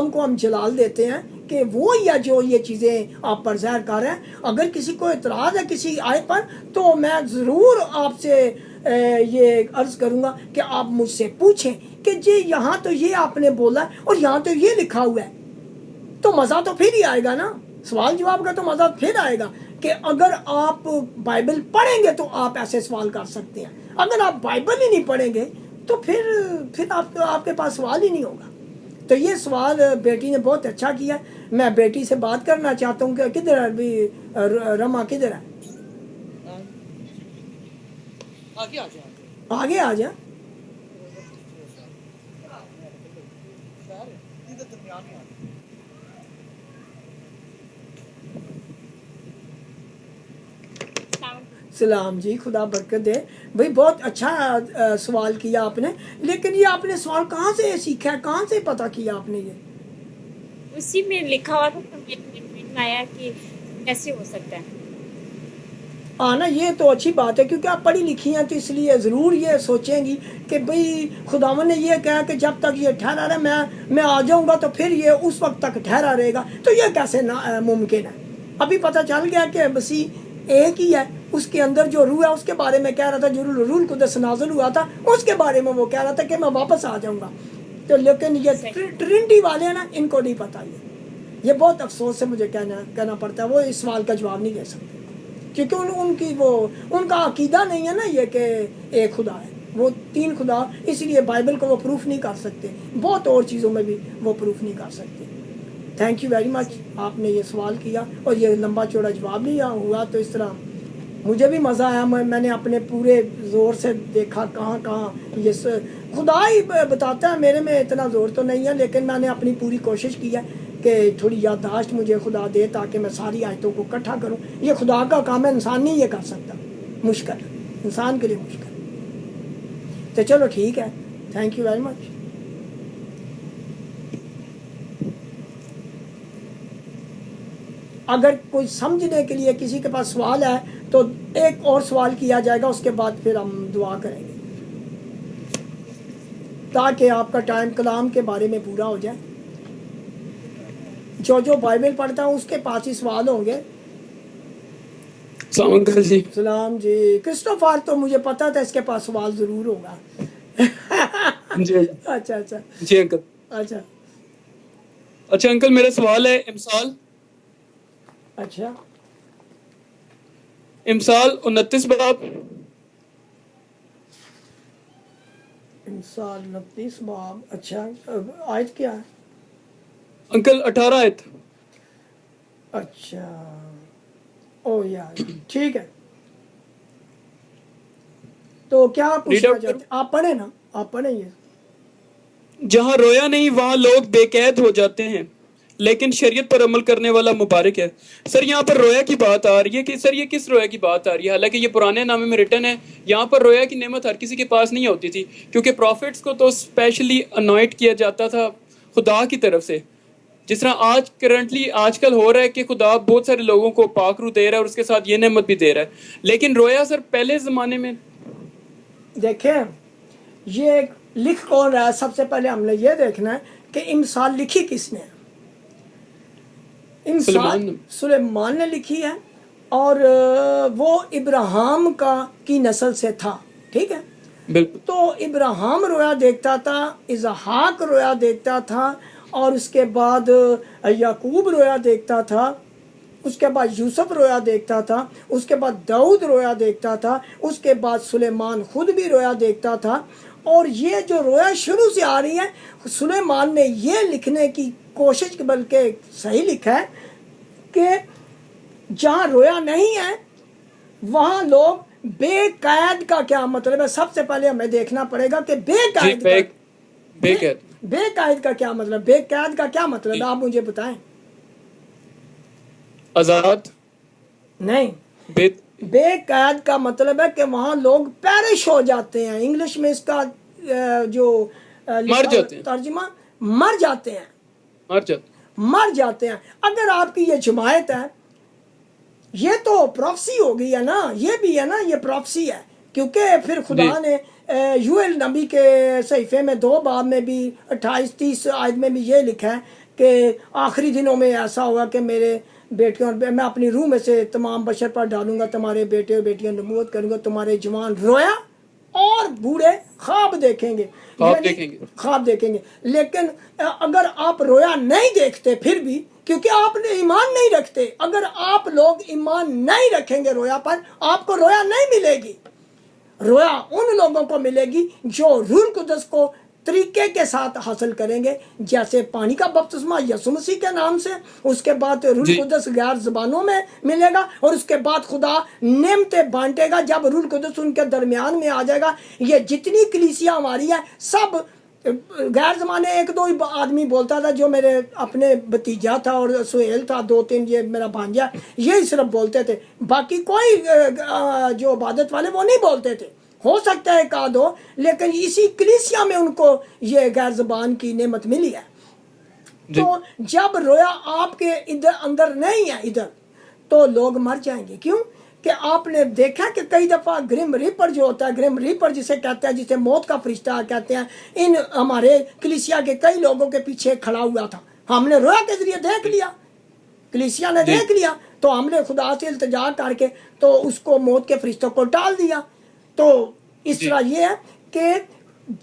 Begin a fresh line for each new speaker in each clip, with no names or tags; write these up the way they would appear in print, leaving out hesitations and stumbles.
کلام کو ہم جلال دیتے ہیں کہ وہ یا جو یہ چیزیں آپ پر ظاہر کر رہے ہیں. اگر کسی کو اعتراض ہے کسی آیت پر تو میں ضرور آپ سے یہ عرض کروں گا کہ آپ مجھ سے پوچھیں کہ جی یہاں تو یہ آپ نے بولا ہے اور یہاں تو یہ لکھا ہوا ہے. تو مزہ تو پھر ہی آئے گا نا, سوال جواب کا تو مزہ پھر آئے گا کہ اگر آپ بائبل پڑھیں گے تو آپ ایسے سوال کر سکتے ہیں. اگر آپ بائبل ہی نہیں پڑھیں گے تو پھر آپ کے پاس سوال ہی نہیں ہوگا. تو یہ سوال بیٹی نے بہت اچھا کیا. میں بیٹی سے بات کرنا چاہتا ہوں کہ کدھر ہے ابھی رما, کدھر ہے؟ آگے آ جا. سلام جی, خدا برکت دے. بھائی بہت اچھا سوال کیا آپ نے, لیکن یہ آپ نے سوال کہاں سے سیکھا ہے, کہاں سے پتہ کیا آپ نے؟ یہ
اسی میں لکھا ہوا تھا تو میں آیا کہ کیسے ہو سکتا ہے.
نا یہ تو اچھی بات ہے کیونکہ آپ پڑھی لکھی ہیں تو اس لیے ضرور یہ سوچیں گی کہ بھئی خداوند نے یہ کہا کہ جب تک یہ ٹھہرا رہے میں آ جاؤں گا تو پھر یہ اس وقت تک ٹھہرا رہے گا. تو یہ کیسے ممکن ہے؟ ابھی پتہ چل گیا کہ مسیح ایک ہی ہے. اس کے اندر جو روح ہے اس کے بارے میں کہہ رہا تھا, جو روح القدس نازل ہوا تھا اس کے بارے میں وہ کہہ رہا تھا کہ میں واپس آ جاؤں گا. تو لیکن یہ ٹرینٹی والے ہیں نا, ان کو نہیں پتہ. یہ بہت افسوس سے مجھے کہنا پڑتا ہے, وہ اس سوال کا جواب نہیں دے سکتے کیونکہ ان کا عقیدہ نہیں ہے نا یہ کہ ایک خدا ہے, وہ تین خدا. اسی لیے بائبل کو وہ پروف نہیں کر سکتے, بہت اور چیزوں میں بھی وہ پروف نہیں کر سکتے. تھینک یو ویری مچ, آپ نے یہ سوال کیا اور یہ لمبا چوڑا جواب نہیں ہوا تو اس طرح مجھے بھی مزہ آیا. میں نے اپنے پورے زور سے دیکھا کہاں یہ خدا ہی بتاتا ہے, میرے میں اتنا زور تو نہیں ہے, لیکن میں نے اپنی پوری کوشش کی ہے کہ تھوڑی یادداشت مجھے خدا دے تاکہ میں ساری آیتوں کو اکٹھا کروں. یہ خدا کا کام ہے, انسان نہیں یہ کر سکتا, مشکل, انسان کے لیے مشکل. تو چلو ٹھیک ہے, تھینک یو ویری مچ. اگر کوئی سمجھنے کے لیے کسی کے پاس سوال ہے تو ایک اور سوال کیا جائے گا, اس کے بعد پھر ہم دعا کریں گے تاکہ آپ کا ٹائم کلام کے بارے میں پورا ہو جائے. جو بائبل پڑھتا ہوں اس کے پاس ہی سوال ہوں گے. سلام جی. کرسٹوفر تو مجھے پتا تھا اس کے پاس سوال ضرور ہوگا. اچھا
جی انکل. اچھا انکل, میرا سوال ہے امثال 29 باب.
امثال 29 باب. اچھا آیت کیا ہے
انکل؟ 18 آیت.
اچھا او یار ٹھیک ہے. تو کیا پوچھنا چاہتے ہیں آپ؟ پڑھیں نا, آپ پڑھیں. یہ
جہاں رویا نہیں وہاں لوگ بے قید ہو جاتے ہیں, لیکن شریعت پر عمل کرنے والا مبارک ہے. سر یہاں پر رویا کی بات آ رہی ہے کہ سر یہ کس رویا کی بات آ رہی ہے؟ حالانکہ یہ پرانے نامے میں ریٹن ہے. یہاں پر رویا کی نعمت ہر کسی کے پاس نہیں ہوتی تھی, کیونکہ پروفٹس کو تو اسپیشلی انوائٹ کیا جاتا تھا خدا کی طرف سے. جس طرح آج کل ہو رہا ہے کہ خدا بہت سارے لوگوں کو پاک روح دے رہا ہے اور اس کے ساتھ یہ نعمت بھی دے رہا ہے. لیکن رویا سر پہلے زمانے میں
دیکھیں یہ لکھ کون رہا ہے. سب سے پہلے ہم نے یہ دیکھنا ہے کہ امثال لکھی کس نے. امثال سلیمان نے لکھی ہے, اور وہ ابراہیم کی نسل سے تھا. ٹھیک ہے, تو ابراہیم رویا دیکھتا تھا, اسحاق رویا دیکھتا تھا, اور اس کے بعد یعقوب رویا دیکھتا تھا, اس کے بعد یوسف رویا دیکھتا تھا, اس کے بعد داؤد رویا دیکھتا تھا, اس کے بعد سلیمان خود بھی رویا دیکھتا تھا. اور یہ جو رویا شروع سے آ رہی ہے, سلیمان نے یہ لکھنے کی کوشش, بلکہ صحیح لکھا ہے کہ جہاں رویا نہیں ہے وہاں لوگ بے قید کا کیا مطلب ہے. سب سے پہلے ہمیں دیکھنا پڑے گا کہ بے قید کا کیا مطلب. بے قید کا کیا مطلب ہے, آپ مجھے بتائیں.
آزاد
نہیں, بے قید کا مطلب ہے کہ وہاں لوگ پیرش ہو جاتے ہیں. انگلش میں اس کا جو ترجمہ مر جاتے ہیں. اگر آپ کی یہ جماعت ہے, یہ تو پروفسی ہو گئی ہے نا, یہ بھی ہے نا, یہ پروفسی ہے. کیونکہ پھر خدا نے یوئیل نبی کے صحیفے میں 2 باب میں بھی 28-30 آیت میں بھی یہ لکھا ہے کہ آخری دنوں میں ایسا ہوگا کہ میرے بیٹیوں میں اپنی روح میں سے تمام بشر پر ڈالوں گا، تمہارے بیٹے اور بیٹیاں نبوت کروں گا، تمہارے جوان رویا اور بوڑھے خواب دیکھیں گے، خواب دیکھیں گے۔ لیکن اگر آپ رویا نہیں دیکھتے پھر بھی، کیونکہ آپ نے ایمان نہیں رکھتے، اگر آپ لوگ ایمان نہیں رکھیں گے رویا پر، آپ کو رویا نہیں ملے گی۔ رویا ان لوگوں کو ملے گی جو روح القدس کو طریقے کے ساتھ حاصل کریں گے، جیسے پانی کا بپتسمہ یسوع مسیح کے نام سے، اس کے بعد روح القدس غیر زبانوں میں ملے گا، اور اس کے بعد خدا نعمتیں بانٹے گا جب روح القدس ان کے درمیان میں آ جائے گا۔ یہ جتنی کلیسیا ہماری ہے سب غیر زمانے ایک دو ہی آدمی بولتا تھا، جو میرے اپنے بھتیجا تھا اور سہیل تھا، دو تین یہ میرا بھانجا، یہی صرف بولتے تھے، باقی کوئی جو عبادت والے وہ نہیں بولتے تھے۔ ہو سکتا ہے ایک آدھ ہو، لیکن اسی کلیسیا میں ان کو یہ غیر زبان کی نعمت ملی ہے۔ تو جب رویا آپ کے اندر نہیں ہے ادھر، تو لوگ مر جائیں گے۔ کیوں کہ آپ نے دیکھا کہ کئی دفعہ گرم ریپر جو ہوتا ہے، گرم ریپر جسے کہتے ہیں، جسے موت کا فرشتہ کہتے ہیں، ان ہمارے کلیسیا کے کئی لوگوں کے پیچھے کھڑا ہوا تھا۔ ہم نے رویا کے ذریعے دیکھ لیا، کلیسیا نے دیکھ لیا، تو ہم نے خدا سے التجا کر کے تو اس کو موت کے فرشتوں کو ٹال دیا۔ تو اس طرح یہ ہے کہ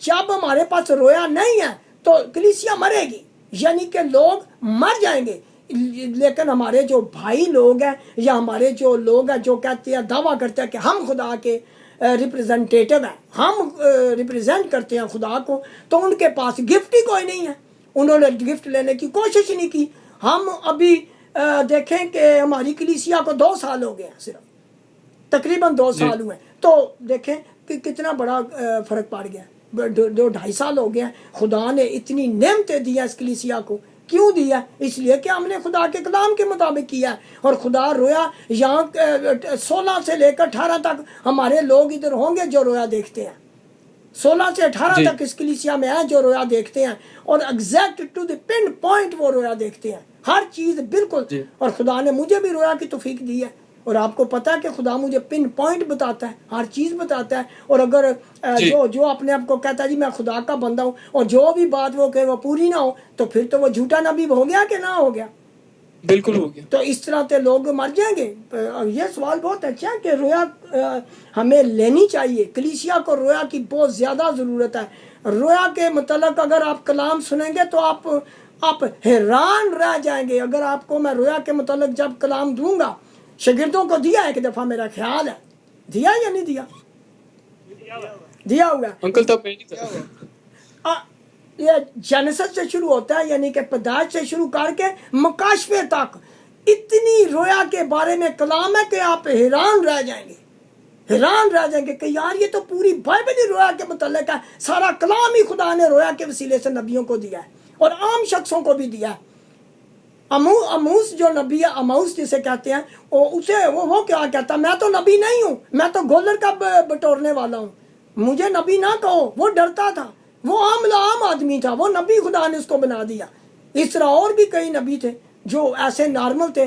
جب ہمارے پاس رویا نہیں ہے تو کلیسیا مرے گی، یعنی کہ لوگ مر جائیں گے۔ لیکن ہمارے جو بھائی لوگ ہیں یا ہمارے جو لوگ ہیں جو کہتے ہیں، دعویٰ کرتے ہیں کہ ہم خدا کے ریپریزنٹیٹیو ہیں، ہم ریپریزنٹ کرتے ہیں خدا کو، تو ان کے پاس گفٹ ہی کوئی نہیں ہے، انہوں نے گفٹ لینے کی کوشش ہی نہیں کی۔ ہم ابھی دیکھیں کہ ہماری کلیسیا کو 2 سال ہو گئے ہیں، صرف تقریباً 2 سال ہوئے، تو دیکھیں کہ کتنا بڑا فرق پڑ گیا۔ 2-2.5 سال ہو گیا۔ خدا نے اتنی نعمتیں دی ہیں اس کلیسیا کو، کیوں دیا؟ اس لیے کہ ہم نے خدا کے کلام کے مطابق کیا ہے۔ اور خدا رویا یہاں 16 سے لے کر 18 تک ہمارے لوگ ادھر ہوں گے جو رویا دیکھتے ہیں، 16 سے 18 تک اس کلیسیا میں ہیں جو رویا دیکھتے ہیں، اور exact to the pinpoint وہ رویا دیکھتے ہیں، ہر چیز بالکل۔ اور خدا نے مجھے بھی رویا کی توفیق دی ہے، اور آپ کو پتا ہے کہ خدا مجھے پن پوائنٹ بتاتا ہے، ہر چیز بتاتا ہے۔ اور اگر جو اپنے آپ کو کہتا ہے جی میں خدا کا بندہ ہوں، اور جو بھی بات وہ کہ وہ پوری نہ ہو، تو پھر تو وہ جھوٹا نبی ہو گیا کہ نہ ہو گیا؟
بالکل ہو گیا۔
تو اس طرح سے لوگ مر جائیں گے۔ یہ سوال بہت اچھا ہے کہ رویا ہمیں لینی چاہیے، کلیسیا کو رویا کی بہت زیادہ ضرورت ہے۔ رویا کے متعلق اگر آپ کلام سنیں گے تو آپ حیران رہ جائیں گے۔ اگر آپ کو میں رویا کے متعلق جب کلام دوں گا، شاگردوں کو دیا ایک دفعہ، میرا خیال ہے دیا یا نہیں دیا؟ دیا ہوا
انکل تب میں نہیں تھا۔
یہ جنسس سے شروع ہوتا ہے، یعنی کہ پیدائش سے شروع کر کے مکاشفے تک اتنی رویا کے بارے میں کلام ہے کہ آپ حیران رہ جائیں گے، حیران رہ جائیں گے کہ یار یہ تو پوری بائبل ہی رویا کے متعلق ہے، سارا کلام ہی خدا نے رویا کے وسیلے سے نبیوں کو دیا ہے اور عام شخصوں کو بھی دیا ہے۔ اموس جو نبی ہے، اموس جسے کہتے ہیں، وہ کیا کہتا ہے؟ میں تو نبی نہیں ہوں، میں تو گولر کا بٹورنے والا ہوں، مجھے نبی نہ کہو۔ وہ ڈرتا تھا، وہ عام آدمی تھا، وہ نبی خدا نے اس کو بنا دیا۔ اس طرح اور بھی کئی نبی تھے جو ایسے نارمل تھے۔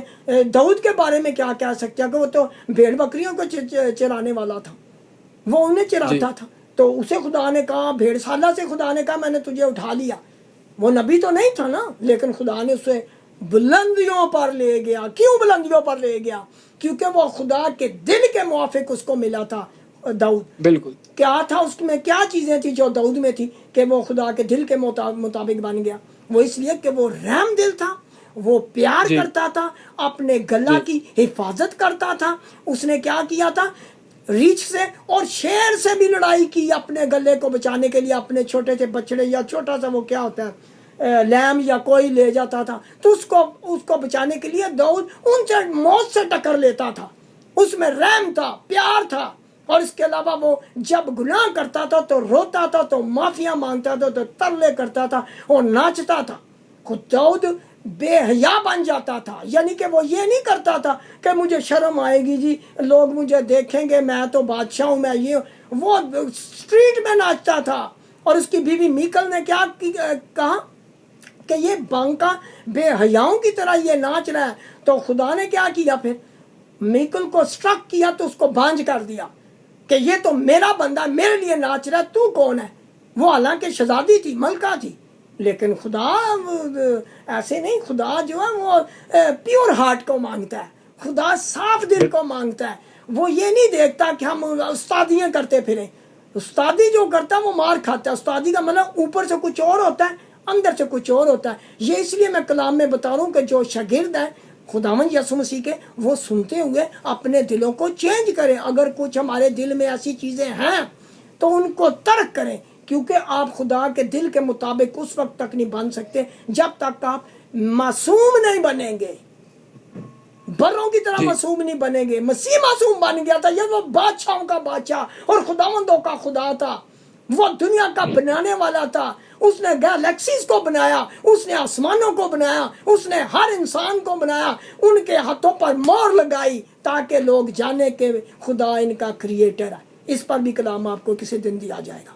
داؤد کے بارے میں کیا کہہ سکتے ہیں کہ وہ تو بھیڑ بکریوں کو چرانے والا تھا، وہ انہیں چراتا تھا، تو اسے خدا نے کہا، بھیڑ سالہ سے خدا نے کہا میں نے تجھے اٹھا لیا۔ وہ نبی تو نہیں تھا نا، لیکن خدا نے اسے بلندیوں پر لے گیا۔ کیوں بلندیوں پر لے گیا؟ کیونکہ وہ خدا کے دل کے موافق اس کو ملا تھا داؤد۔
بالکل
کیا تھا اس میں، کیا چیزیں تھی جو داؤد میں تھی کہ وہ خدا کے دل کے مطابق بن گیا؟ وہ اس لیے کہ وہ رحم دل تھا، وہ پیار کرتا تھا، اپنے گلہ کی حفاظت کرتا تھا۔ اس نے کیا کیا تھا؟ ریچھ سے اور شیر سے بھی لڑائی کی اپنے گلے کو بچانے کے لیے۔ اپنے چھوٹے سے بچڑے یا چھوٹا سا وہ کیا ہوتا ہے لیم یا کوئی لے جاتا تھا، تو اس کو بچانے کے لیے داؤد ان سے موت سے ٹکر لیتا تھا۔ اس میں رحم تھا، پیار تھا، اور اس کے علاوہ وہ جب گناہ کرتا تھا تو روتا تھا، تو معافیاں مانگتا تھا، تو ترلے کرتا تھا اور ناچتا تھا۔ داؤد بے حیا بن جاتا تھا، یعنی کہ وہ یہ نہیں کرتا تھا کہ مجھے شرم آئے گی جی، لوگ مجھے دیکھیں گے، میں تو بادشاہ ہوں، میں یہ۔ وہ اسٹریٹ میں ناچتا تھا۔ اور اس کی بیوی میکل نے کیا کہا کہ یہ بانکا بے حیاؤں کی طرح یہ ناچ رہا ہے۔ تو خدا نے کیا کیا؟ پھر میکل کو سٹرک کیا، تو اس کو بانج کر دیا کہ یہ تو میرا بندہ میرے لیے ناچ رہا ہے، تو کون ہے؟ وہ حالانکہ شہزادی تھی، ملکہ تھی، لیکن خدا ایسے نہیں، خدا جو ہے وہ پیور ہارٹ کو مانگتا ہے، خدا صاف دل کو مانگتا ہے. وہ یہ نہیں دیکھتا کہ ہم استادیاں کرتے پھریں. استادی جو کرتا ہے وہ مار کھاتا ہے. استادی کا مطلب اوپر سے کچھ اور ہوتا ہے، اندر سے کچھ اور ہوتا ہے. یہ اس لیے میں کلام میں بتا رہا ہوں کہ جو شاگرد ہیں خداوند یسوع مسیح کے، وہ سنتے ہوئے اپنے دلوں کو چینج کریں. اگر کچھ ہمارے دل میں ایسی چیزیں ہیں تو ان کو ترک کریں، کیونکہ آپ خدا کے دل کے مطابق اس وقت تک نہیں بن سکتے جب تک آپ معصوم نہیں بنیں گے، بروں کی طرح معصوم نہیں بنیں گے. مسیح معصوم بن گیا تھا، یہ وہ بادشاہوں کا بادشاہ اور خداوندوں کا خدا تھا. وہ دنیا کا بنانے والا تھا. اس نے گیلیکسیز کو بنایا، اس نے آسمانوں کو بنایا، اس نے ہر انسان کو بنایا، ان کے ہاتھوں پر مہر لگائی تاکہ لوگ جانے کہ خدا ان کا کریٹر ہے. اس پر بھی کلام آپ کو کسی دن دیا جائے گا.